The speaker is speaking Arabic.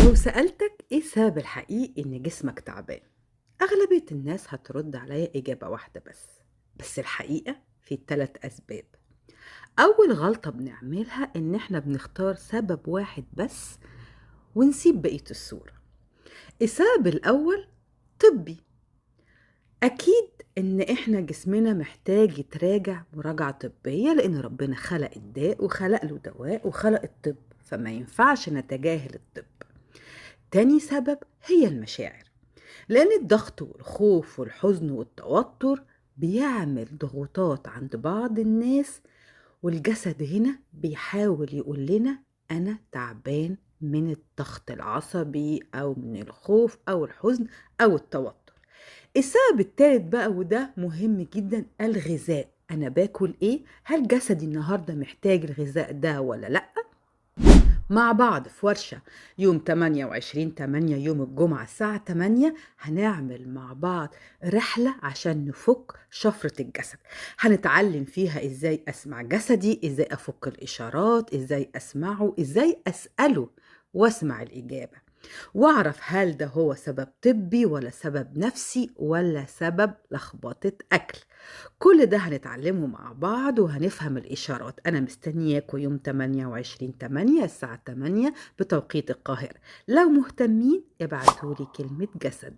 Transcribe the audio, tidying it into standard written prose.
لو سألتك إيه السبب الحقيقي إن جسمك تعبان؟ أغلبية الناس هترد عليا إجابة واحدة بس الحقيقة في 3 أسباب. أول غلطة بنعملها إن إحنا بنختار سبب واحد بس ونسيب بقية الصورة. السبب الأول طبي. أكيد إن إحنا جسمنا محتاج يتراجع مراجعة طبية، لأن ربنا خلق الداء وخلق له دواء وخلق الطب، فما ينفعش نتجاهل الطب. تاني سبب هي المشاعر، لأن الضغط والخوف والحزن والتوتر بيعمل ضغوطات عند بعض الناس، والجسد هنا بيحاول يقول لنا أنا تعبان من الضغط العصبي أو من الخوف أو الحزن أو التوتر. السبب التالت بقى وده مهم جدا، الغذاء. أنا باكل إيه؟ هل جسدي النهاردة محتاج الغذاء ده ولا لأ؟ مع بعض في ورشة يوم 28/8 يوم الجمعة الساعة 8 هنعمل مع بعض رحلة عشان نفك شفرة الجسد. هنتعلم فيها ازاي اسمع جسدي، ازاي افك الاشارات، ازاي اسمعه، ازاي اسأله واسمع الإجابة، واعرف هل ده هو سبب طبي ولا سبب نفسي ولا سبب لخبطة أكل. كل ده هنتعلمه مع بعض وهنفهم الإشارات. أنا مستنياكوا يوم 28/8 الساعة 8 بتوقيت القاهرة. لو مهتمين ابعتولي كلمة جسد.